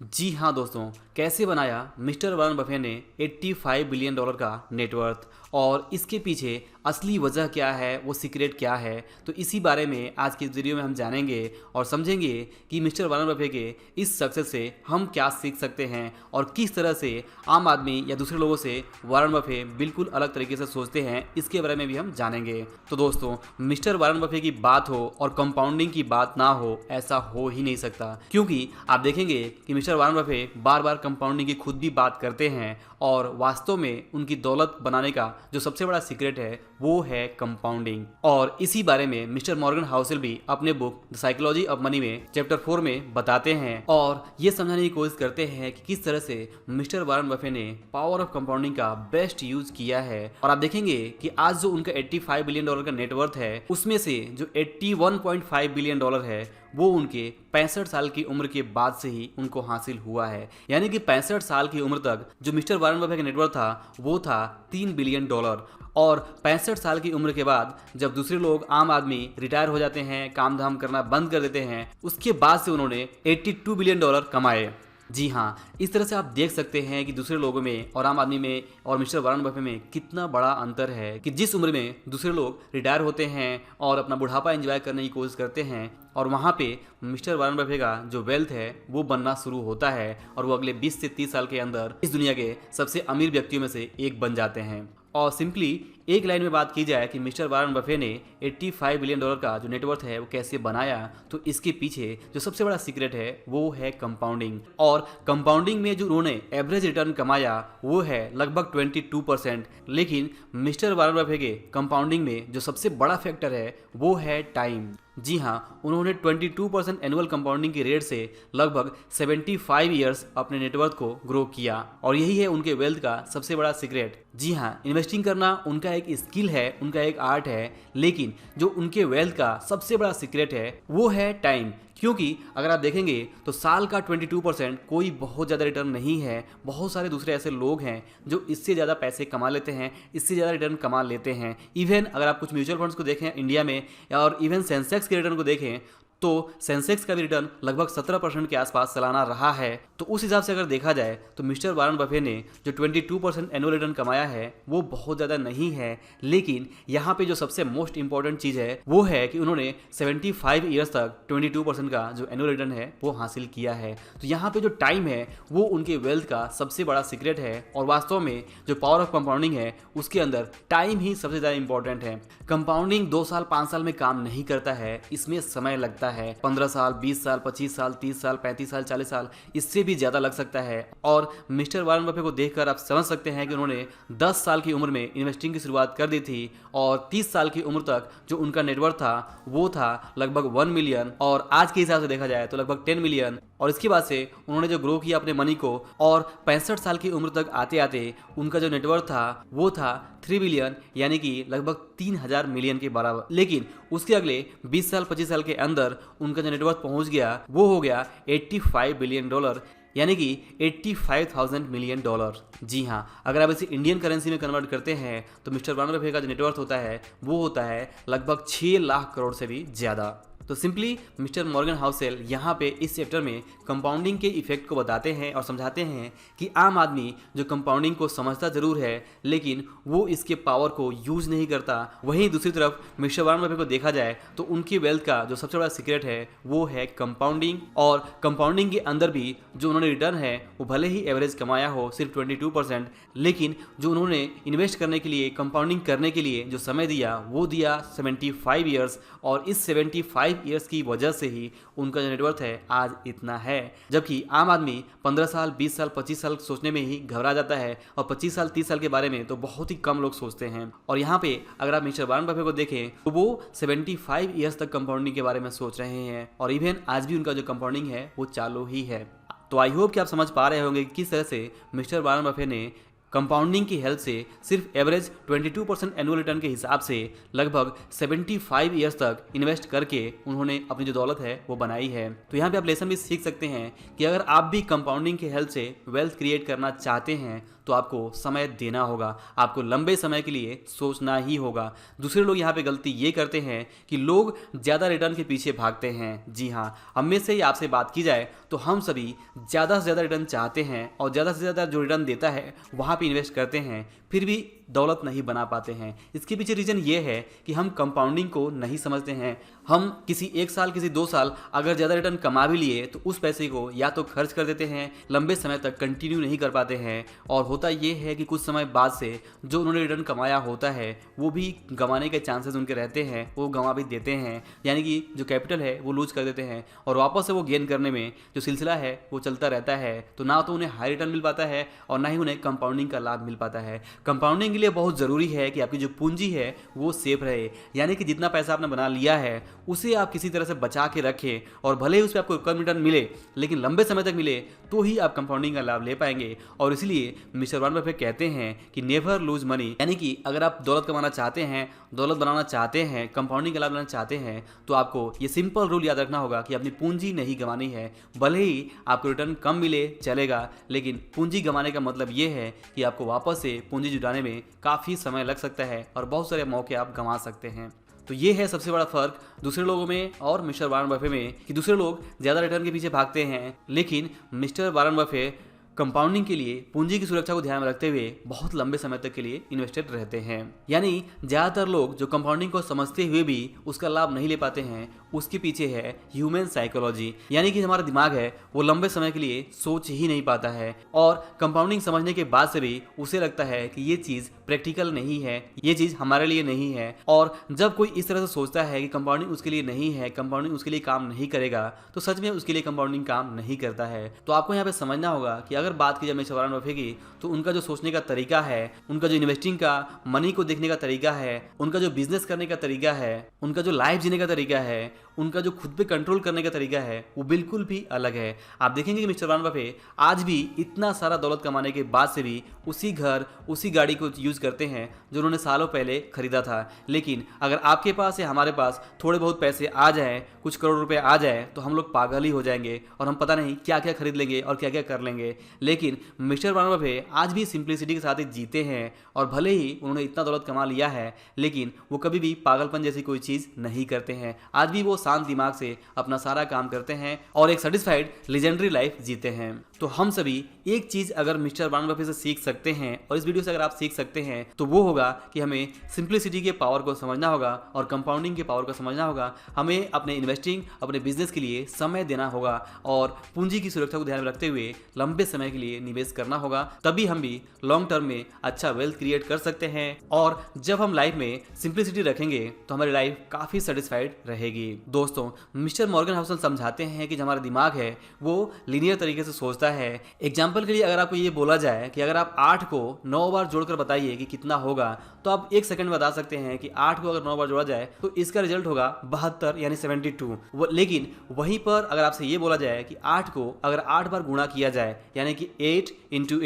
जी हाँ दोस्तों, कैसे बनाया मिस्टर वॉरेन बफे ने 85 बिलियन डॉलर का नेटवर्थ और इसके पीछे असली वजह क्या है, वो सीक्रेट क्या है। तो इसी बारे में आज की इस वीडियो में हम जानेंगे और समझेंगे कि मिस्टर वॉरेन बफे के इस सक्सेस से हम क्या सीख सकते हैं और किस तरह से आम आदमी या दूसरे लोगों से वॉरेन बफे बिल्कुल अलग तरीके से सोचते हैं, इसके बारे में भी हम जानेंगे। तो दोस्तों, मिस्टर वॉरेन बफे की बात हो और कंपाउंडिंग की बात ना हो, ऐसा हो ही नहीं सकता, क्योंकि आप देखेंगे कि मिस्टर वॉरेन बफे बार बार कंपाउंडिंग की खुद भी बात करते हैं और वास्तव में उनकी दौलत बनाने का जो सबसे बड़ा सीक्रेट है वो है कंपाउंडिंग। और इसी बारे में मिस्टर मॉर्गन हाउसेल भी अपने book the psychology of money में चैप्टर 4 में बताते हैं और ये समझाने की कोशिश करते हैं कि किस तरह से मिस्टर वॉरेन बफे ने पावर ऑफ कंपाउंडिंग का बेस्ट यूज किया है। और आप देखेंगे कि आज जो उनका 85 बिलियन डॉलर का नेटवर्थ है, उसमें से जो 81.5 बिलियन डॉलर है वो उनके 65 साल की उम्र के बाद से ही उनको हासिल हुआ है। यानी कि 65 साल की उम्र तक जो मिस्टर वॉरेन बफे का नेटवर्थ था वो था 3 बिलियन डॉलर। और 65 साल की उम्र के बाद जब दूसरे लोग आम आदमी रिटायर हो जाते हैं, काम धाम करना बंद कर देते हैं, उसके बाद से उन्होंने 82 बिलियन डॉलर कमाए। जी हाँ, इस तरह से आप देख सकते हैं कि दूसरे लोगों में और आम आदमी में और मिस्टर वॉरेन बफे में कितना बड़ा अंतर है कि जिस उम्र में दूसरे लोग रिटायर होते हैं और अपना बुढ़ापा एंजॉय करने की कोशिश करते हैं, और वहाँ पे मिस्टर वॉरेन बफे का जो वेल्थ है वो बनना शुरू होता है और वो अगले 20 से 30 साल के अंदर इस दुनिया के सबसे अमीर व्यक्तियों में से एक बन जाते हैं। और सिंपली एक लाइन में बात की जाए कि मिस्टर वॉरेन बफे ने 85 बिलियन डॉलर का जो नेटवर्थ है वो कैसे बनाया, तो इसके पीछे जो सबसे बड़ा सीक्रेट है वो है कंपाउंडिंग। और कंपाउंडिंग में जो उन्होंने एवरेज रिटर्न कमाया वो है लगभग 22%। लेकिन मिस्टर वॉरेन बफे के कंपाउंडिंग में जो सबसे बड़ा फैक्टर है वो है टाइम। जी हाँ, उन्होंने 22% एनुअल कंपाउंडिंग की रेट से लगभग 75 ईयर्स अपने नेटवर्थ को ग्रो किया और यही है उनके वेल्थ का सबसे बड़ा सीक्रेट। जी हाँ, इन्वेस्टिंग करना उनका एक स्किल है, उनका एक आर्ट है, लेकिन जो उनके वेल्थ का सबसे बड़ा सीक्रेट है वो है टाइम। क्योंकि अगर आप देखेंगे तो साल का 22% कोई बहुत ज़्यादा रिटर्न नहीं है। बहुत सारे दूसरे ऐसे लोग हैं जो इससे ज़्यादा पैसे कमा लेते हैं, इससे ज़्यादा रिटर्न कमा लेते हैं। इवन अगर आप कुछ म्यूचुअल फंड्स को देखें इंडिया में और इवन सेंसेक्स के रिटर्न को देखें तो सेंसेक्स का भी रिटर्न लगभग 17% के आसपास सालाना रहा है। तो उस हिसाब से अगर देखा जाए तो मिस्टर वॉरेन बफे ने जो 22% एनुअल रिटर्न कमाया है वो बहुत ज़्यादा नहीं है। लेकिन यहाँ पे जो सबसे मोस्ट इंपॉर्टेंट चीज़ है वो है कि उन्होंने 75 ईयर्स तक 22% का जो एनुअल रिटर्न है वो हासिल किया है। तो यहाँ पे जो टाइम है वो उनके वेल्थ का सबसे बड़ा सीक्रेट है और वास्तव में जो पावर ऑफ कंपाउंडिंग है उसके अंदर टाइम ही सबसे ज़्यादा इंपॉर्टेंट है। कंपाउंडिंग 2 साल 5 साल में काम नहीं करता है, इसमें समय लगता है। 15 साल, 20 साल, 25 साल, 30 साल, 35 साल, 40 साल, इससे भी ज़्यादा लग सकता है। और मिस्टर वॉरेन बफे को देखकर आप समझ सकते हैं कि उन्होंने 10 साल की उम्र में इन्वेस्टिंग की शुरुआत कर दी थी और 30 साल की उम्र तक जो उनका नेटवर्थ था वो था लगभग 1 मिलियन और आज के हिसाब से देखा जाए तो लगभग 10 मिलियन। और इसके बाद से उन्होंने जो ग्रो किया अपने मनी को और 65 साल की उम्र तक आते आते उनका जो नेटवर्थ था वो था 3 बिलियन, यानी कि लगभग 3000 मिलियन के बराबर। लेकिन उसके अगले 20 साल 25 साल के अंदर उनका जो नेटवर्थ पहुंच गया वो हो गया 85 बिलियन डॉलर, यानी कि 85,000 मिलियन डॉलर। जी हाँ, अगर आप इसे इंडियन करेंसी में कन्वर्ट करते हैं तो मिस्टर वॉरेन बफे का जो नेटवर्थ होता है वो होता है लगभग 6 लाख करोड़ से भी ज़्यादा। तो सिंपली मिस्टर मॉर्गन हाउसेल यहाँ पे इस चैप्टर में कंपाउंडिंग के इफेक्ट को बताते हैं और समझाते हैं कि आम आदमी जो कंपाउंडिंग को समझता जरूर है लेकिन वो इसके पावर को यूज नहीं करता। वहीं दूसरी तरफ मिस्टर वॉरेन बफे को देखा जाए तो उनकी वेल्थ का जो सबसे बड़ा सीक्रेट है वो है कंपाउंडिंग। और कंपाउंडिंग के अंदर भी जो उन्होंने रिटर्न है वो भले ही एवरेज कमाया हो सिर्फ 22%, लेकिन जो उन्होंने इन्वेस्ट करने के लिए, कंपाउंडिंग करने के लिए जो समय दिया वो दिया 75 ईयर्स और इस 75 ईयर्स की वजह से ही उनका जो नेटवर्थ है आज इतना है। जबकि आम आदमी 15 साल, 20 साल, 25 साल सोचने में ही घबरा जाता है और 25 साल, 30 साल के बारे में तो बहुत ही कम लोग सोचते हैं। और यहाँ पे अगर आप मिस्टर वॉरेन बफे को देखें तो वो 75 ईयर्स तक कंपाउंडिंग के बारे में सोच रहे हैं और इवन आज भी उनका जो कंपाउंडिंग है वो चालू ही है। तो आई होप कि आप समझ पा रहे होंगे कि किस तरह से मिस्टर वॉरेन बफे ने कंपाउंडिंग की हेल्प से सिर्फ एवरेज 22% एनुअल रिटर्न के हिसाब से लगभग 75 ईयर्स तक इन्वेस्ट करके उन्होंने अपनी जो दौलत है वो बनाई है। तो यहाँ पे आप लेसन भी सीख सकते हैं कि अगर आप भी कंपाउंडिंग की हेल्प से वेल्थ क्रिएट करना चाहते हैं तो आपको समय देना होगा, आपको लंबे समय के लिए सोचना ही होगा। दूसरे लोग यहाँ पे गलती ये करते हैं कि लोग ज़्यादा रिटर्न के पीछे भागते हैं। जी हाँ, हम में से ही आपसे बात की जाए तो हम सभी ज़्यादा से ज़्यादा रिटर्न चाहते हैं और ज़्यादा से ज़्यादा जो रिटर्न देता है वहाँ पे इन्वेस्ट करते हैं, फिर भी दौलत नहीं बना पाते हैं। इसके पीछे रीज़न ये है कि हम कंपाउंडिंग को नहीं समझते हैं। हम किसी 1 साल किसी 2 साल अगर ज़्यादा रिटर्न कमा भी लिए तो उस पैसे को या तो खर्च कर देते हैं, लंबे समय तक कंटिन्यू नहीं कर पाते हैं, और होता ये है कि कुछ समय बाद से जो उन्होंने रिटर्न कमाया होता है वो भी गंवाने के चांसेस उनके रहते हैं, वो गंवा भी देते हैं। यानी कि जो कैपिटल है वो लूज कर देते हैं और वापस से वो गेन करने में जो सिलसिला है वो चलता रहता है। तो ना तो उन्हें हाई रिटर्न मिल पाता है और ना ही उन्हें कंपाउंडिंग का लाभ मिल पाता है। कंपाउंडिंग के लिए बहुत ज़रूरी है कि आपकी जो पूंजी है वो सेफ रहे, यानी कि जितना पैसा आपने बना लिया है उसे आप किसी तरह से बचा के रखें, और भले ही उस पर आपको कम रिटर्न मिले लेकिन लंबे समय तक मिले तो ही आप कंपाउंडिंग का लाभ ले पाएंगे। और इसलिए मिस्टर वॉरेन बफेट कहते हैं कि नेवर लूज मनी, यानी कि अगर आप दौलत कमाना चाहते हैं, दौलत बनाना चाहते हैं, कंपाउंडिंग का लाभ लेना चाहते हैं, तो आपको ये सिंपल रूल याद रखना होगा कि अपनी पूंजी नहीं गंवानी है। भले ही आपको रिटर्न कम मिले चलेगा, लेकिन पूंजी गंवाने का मतलब ये है कि आपको वापस से पूंजी जुटाने में काफ़ी समय लग सकता है और बहुत सारे मौके आप गंवा सकते हैं। तो ये है सबसे बड़ा फर्क दूसरे लोगों में और मिस्टर वॉरेन बफेट में, कि दूसरे लोग ज़्यादा रिटर्न के पीछे भागते हैं लेकिन मिस्टर वॉरेन बफेट कंपाउंडिंग के लिए पूंजी की सुरक्षा को ध्यान में रखते हुए बहुत लंबे समय तक के लिए इन्वेस्टेड रहते हैं। यानी ज़्यादातर लोग जो कंपाउंडिंग को समझते हुए भी उसका लाभ नहीं ले पाते हैं, उसके पीछे है ह्यूमन साइकोलॉजी, यानी कि हमारा दिमाग है वो लंबे समय के लिए सोच ही नहीं पाता है, और कंपाउंडिंग समझने के बाद से भी उसे लगता है कि ये चीज़ प्रैक्टिकल नहीं है, ये चीज़ हमारे लिए नहीं है। और जब कोई इस तरह से सोचता है कि कंपाउंडिंग उसके लिए नहीं है, कंपाउंडिंग उसके लिए काम नहीं करेगा, तो सच में उसके लिए कंपाउंडिंग काम नहीं करता है। तो आपको यहाँ पे समझना होगा कि अगर बात की जाए मिस्टर वॉरेन बफेट की, तो उनका जो सोचने का तरीका है, उनका जो इन्वेस्टिंग का मनी को देखने का तरीका है, उनका जो बिजनेस करने का तरीका है, उनका जो लाइफ जीने का तरीका है, उनका जो खुद पे कंट्रोल करने का तरीका है, वो बिल्कुल भी अलग है। आप देखेंगे कि मिस्टर वॉरेन बफेट आज भी इतना सारा दौलत कमाने के बाद से भी उसी घर उसी गाड़ी को यूज़ करते हैं जो उन्होंने सालों पहले खरीदा था। लेकिन अगर आपके पास या हमारे पास थोड़े बहुत पैसे आ जाएं, कुछ करोड़ रुपए आ जाए, तो हम लोग पागल ही हो जाएंगे और हम पता नहीं क्या क्या खरीद लेंगे और क्या क्या कर लेंगे। लेकिन मिस्टर वॉरेन बफेट आज भी सिंप्लिसिटी के साथ ही जीते हैं, और भले ही उन्होंने इतना दौलत कमा लिया है लेकिन वो कभी भी पागलपन जैसी कोई चीज़ नहीं करते हैं। आज भी वो शांत दिमाग से अपना सारा काम करते हैं और एक सेटिस्फाइड लेजेंडरी लाइफ जीते हैं। तो हम सभी एक चीज़ अगर मिस्टर वॉरेन बफेट से सीख सकते हैं, और इस वीडियो से अगर आप सीख सकते हैं, तो वो होगा कि हमें सिंप्लिसिटी के पावर को समझना होगा और कंपाउंडिंग के पावर को समझना होगा। हमें अपने इन्वेस्टिंग, अपने बिजनेस के लिए समय देना होगा और पूंजी की सुरक्षा को ध्यान में रखते हुए लंबे समय के लिए निवेश करना होगा। तभी हम भी लॉन्ग टर्म में अच्छा वेल्थ क्रिएट कर सकते हैं, और जब हम लाइफ में सिंप्लिसिटी रखेंगे तो हमारी लाइफ काफ़ी सेटिस्फाइड रहेगी। दोस्तों, मिस्टर मॉर्गन हाउसल समझाते हैं कि जो हमारा दिमाग है वो लीनियर तरीके से सोचता है। एग्जाम्पल के लिए अगर आपको ये बोला जाए कि अगर आप 8 को 9 बार जोड़कर बताइए कि कितना होगा, तो आप 1 सेकंड में बता सकते हैं कि 8 को अगर 9 बार जोड़ा जाए तो इसका रिजल्ट होगा 72 यानी 72। लेकिन वहीं पर अगर आपसे ये बोला जाए कि 8 को अगर 8 बार गुणा किया जाए, यानी कि 8 इंटू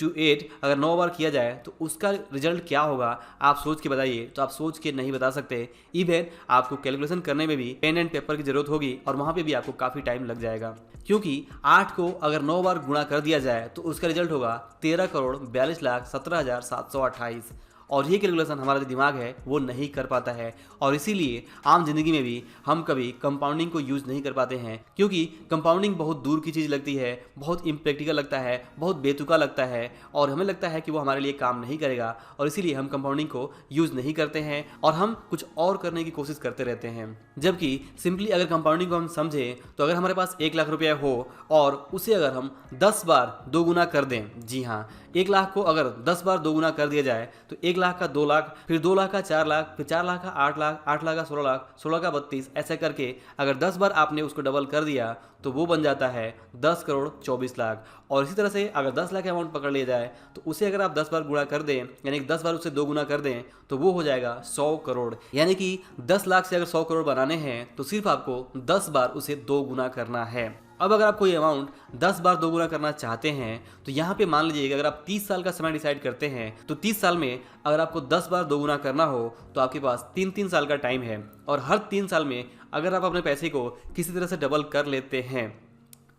8 अगर 9 बार किया जाए तो उसका रिजल्ट क्या होगा, आप सोच के बताइए। तो आप सोच के नहीं बता सकते, इवन आपको कैलकुलेशन करने में भी पेन एंड पेपर की जरूरत होगी और वहाँ पे भी आपको काफ़ी टाइम लग जाएगा, क्योंकि 8 को अगर 9 बार गुणा कर दिया जाए तो उसका रिजल्ट होगा 13,42,17,728। और ये कैलकुलेशन हमारा जो दिमाग है वो नहीं कर पाता है, और इसीलिए आम जिंदगी में भी हम कभी कंपाउंडिंग को यूज़ नहीं कर पाते हैं, क्योंकि कंपाउंडिंग बहुत दूर की चीज़ लगती है, बहुत इम्प्रैक्टिकल लगता है, बहुत बेतुका लगता है, और हमें लगता है कि वो हमारे लिए काम नहीं करेगा, और इसीलिए हम कंपाउंडिंग को यूज़ नहीं करते हैं और हम कुछ और करने की कोशिश करते रहते हैं। जबकि सिंपली अगर कंपाउंडिंग को हम समझें तो अगर हमारे पास 1 लाख रुपया हो और उसे अगर हम 10 बार 2 गुना कर दें, जी हाँ, 1 लाख को अगर 10 बार 2 गुना कर दिया जाए तो 1 लाख का 2 लाख, फिर 2 लाख का 4 लाख, फिर 4 लाख का 8 लाख, 8 लाख का 16 लाख, 16 का 32, ऐसे करके अगर 10 बार आपने उसको डबल कर दिया तो वो बन जाता है 10 करोड़ 24 लाख। और इसी तरह से अगर 10 लाख अमाउंट पकड़ लिया जाए तो उसे अगर आप 10 बार गुणा कर दें, यानी कि 10 बार उसे 2 गुना कर दें, तो वो हो जाएगा 100 करोड़। यानी कि 10 लाख से अगर 100 करोड़ बनाने हैं तो सिर्फ आपको 10 बार उसे 2 गुना करना है। अब अगर आप कोई अमाउंट 10 बार 2 गुना करना चाहते हैं तो यहाँ पे मान लीजिए कि अगर आप 30 साल का समय डिसाइड करते हैं तो 30 साल में अगर आपको 10 बार 2 गुना करना हो तो आपके पास 3-3 साल का टाइम है, और हर 3 साल में अगर आप अपने पैसे को किसी तरह से डबल कर लेते हैं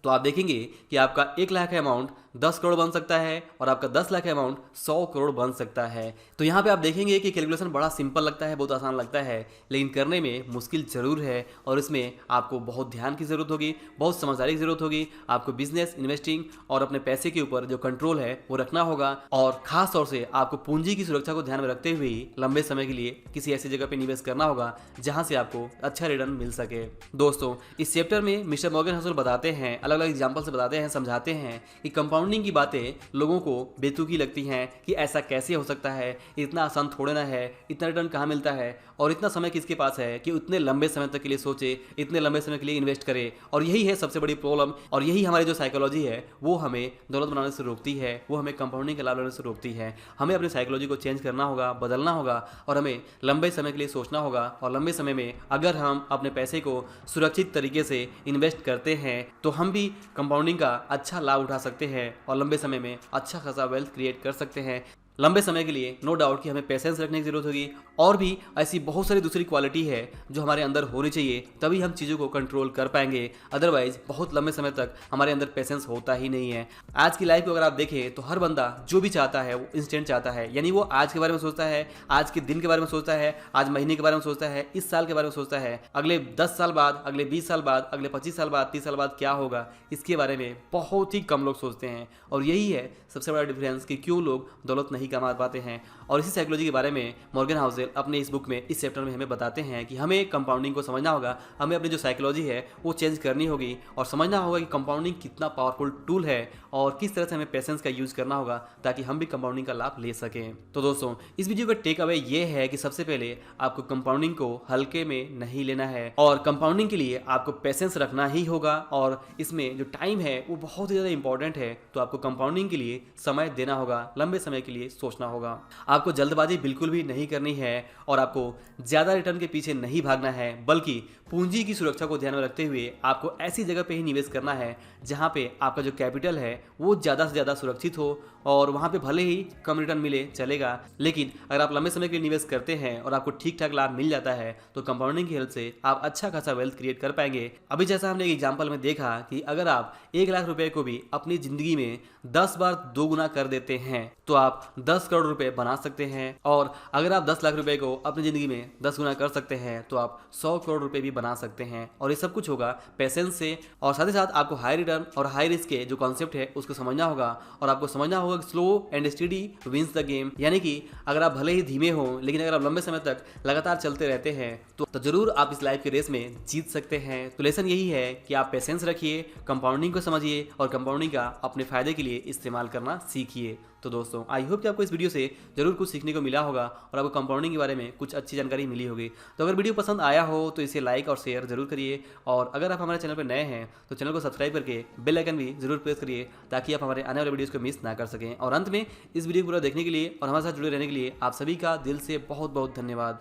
तो आप देखेंगे कि आपका 1 लाख का अमाउंट 10 करोड़ बन सकता है और आपका 10 लाख अमाउंट 100 करोड़ बन सकता है। तो यहाँ पे आप देखेंगे कि कैलकुलेशन बड़ा सिंपल लगता है, बहुत आसान लगता है, लेकिन करने में मुश्किल जरूर है और इसमें आपको बहुत ध्यान की ज़रूरत होगी, बहुत समझदारी की ज़रूरत होगी। आपको बिजनेस, इन्वेस्टिंग और अपने पैसे के ऊपर जो कंट्रोल है वो रखना होगा और खास तौर से आपको पूंजी की सुरक्षा को ध्यान में रखते हुए ही लंबे समय के लिए किसी ऐसी जगह पे निवेश करना होगा जहां से आपको अच्छा रिटर्न मिल सके। दोस्तों, इस चैप्टर में मिस्टर मॉर्गन हसल बताते हैं, अलग अलग एग्जाम्पल से बताते हैं, समझाते हैं कि कंपाउंडिंग की बातें लोगों को बेतुकी लगती हैं कि ऐसा कैसे हो सकता है, इतना आसान थोड़े ना है, इतना रिटर्न कहाँ मिलता है और इतना समय किसके पास है कि उतने लंबे समय तक के लिए सोचे, इतने लंबे समय के लिए इन्वेस्ट करे। और यही है सबसे बड़ी प्रॉब्लम और यही हमारी जो साइकोलॉजी है वो हमें दौलत बनाने से रोकती है, वो हमें कंपाउंडिंग का लाभ लेने से रोकती है। हमें अपनी साइकोलॉजी को चेंज करना होगा, बदलना होगा और हमें लंबे समय के लिए सोचना होगा। और लंबे समय में अगर हम अपने पैसे को सुरक्षित तरीके से इन्वेस्ट करते हैं तो हम भी कंपाउंडिंग का अच्छा लाभ उठा सकते हैं और लंबे समय में अच्छा खासा वेल्थ क्रिएट कर सकते हैं। लंबे समय के लिए नो डाउट कि हमें पेशेंस रखने की जरूरत होगी और भी ऐसी बहुत सारी दूसरी क्वालिटी है जो हमारे अंदर होनी चाहिए, तभी हम चीज़ों को कंट्रोल कर पाएंगे। अदरवाइज बहुत लंबे समय तक हमारे अंदर पेशेंस होता ही नहीं है। आज की लाइफ को अगर आप देखें तो हर बंदा जो भी चाहता है वो इंस्टेंट चाहता है, यानी वो आज के बारे में सोचता है, आज के दिन के बारे में सोचता है, आज महीने के बारे में सोचता है, इस साल के बारे में सोचता है, अगले 10 साल बाद, अगले 20 साल बाद, अगले 25 साल बाद, 30 साल बाद क्या होगा, इसके बारे में बहुत ही कम लोग सोचते हैं। और यही है सबसे बड़ा डिफरेंस कि क्यों लोग दौलत नहीं कमा पाते हैं। और इसी साइकोलॉजी के बारे में मॉर्गन हाउसेल अपने इस बुक में, इस चैप्टर में हमें बताते हैं कि हमें कंपाउंडिंग को समझना होगा, हमें अपनी जो साइकोलॉजी है वो चेंज करनी होगी और समझना होगा कि कंपाउंडिंग कितना पावरफुल टूल है और किस तरह से हमें पेशेंस का यूज करना होगा ताकि हम भी कंपाउंडिंग का लाभ ले सकें। तो दोस्तों, इस वीडियो का टेक अवे ये है कि सबसे पहले आपको कंपाउंडिंग को हल्के में नहीं लेना है और कंपाउंडिंग के लिए आपको पेशेंस रखना ही होगा और इसमें जो टाइम है वो बहुत ही ज़्यादा इंपॉर्टेंट है। तो आपको कंपाउंडिंग के लिए समय देना होगा, लंबे समय के लिए सोचना होगा। आपको जल्दबाजी बिल्कुल भी नहीं करनी है और आपको ज़्यादा रिटर्न के पीछे नहीं भागना है, बल्कि पूंजी की सुरक्षा को ध्यान में रखते हुए आपको ऐसी जगह पे ही निवेश करना है जहां पे आपका जो कैपिटल है वो ज़्यादा से ज़्यादा सुरक्षित हो और वहां पे भले ही कम रिटर्न मिले चलेगा, लेकिन अगर आप लंबे समय के लिए निवेश करते हैं और आपको ठीक ठाक लाभ मिल जाता है तो कंपाउंडिंग की हेल्प से आप अच्छा खासा वेल्थ क्रिएट कर पाएंगे। अभी जैसा हमने एक एग्जाम्पल में देखा कि अगर आप 1 लाख रुपए को भी अपनी जिंदगी में 10 बार 2 गुना कर देते हैं तो आप 10 करोड़ रुपए बना सकते हैं और अगर आप 10 लाख रुपए को अपनी जिंदगी में 10 गुना कर सकते हैं तो आप 100 करोड़ रुपए भी बना सकते हैं। और ये सब कुछ होगा पेशेंस से और साथ ही साथ आपको हाई रिटर्न और हाई रिस्क के जो कॉन्सेप्ट है उसको समझना होगा और आपको समझना होगा कि slow and study wins the game, यानी कि अगर आप भले ही धीमे हो लेकिन अगर आप लंबे समय तक लगातार चलते रहते हैं तो जरूर आप इस लाइफ के रेस में जीत सकते हैं। तो लेसन यही है कि आप पेशेंस रखिए, कंपाउंडिंग को समझिए और कंपाउंडिंग का अपने फायदे के लिए इस्तेमाल करना सीखिए। तो दोस्तों, आई होप कि आपको इस वीडियो से जरूर कुछ सीखने को मिला होगा और आपको कंपाउंडिंग के बारे में कुछ अच्छी जानकारी मिली होगी। तो अगर वीडियो पसंद आया हो तो इसे लाइक और शेयर जरूर करिए और अगर आप हमारे चैनल पर नए हैं तो चैनल को सब्सक्राइब करके बेल आइकन भी जरूर प्रेस करिए ताकि आप हमारे आने वाले वीडियोज़ को मिस ना कर सकें। और अंत में इस वीडियो को पूरा देखने के लिए और हमारे साथ जुड़े रहने के लिए आप सभी का दिल से बहुत बहुत धन्यवाद।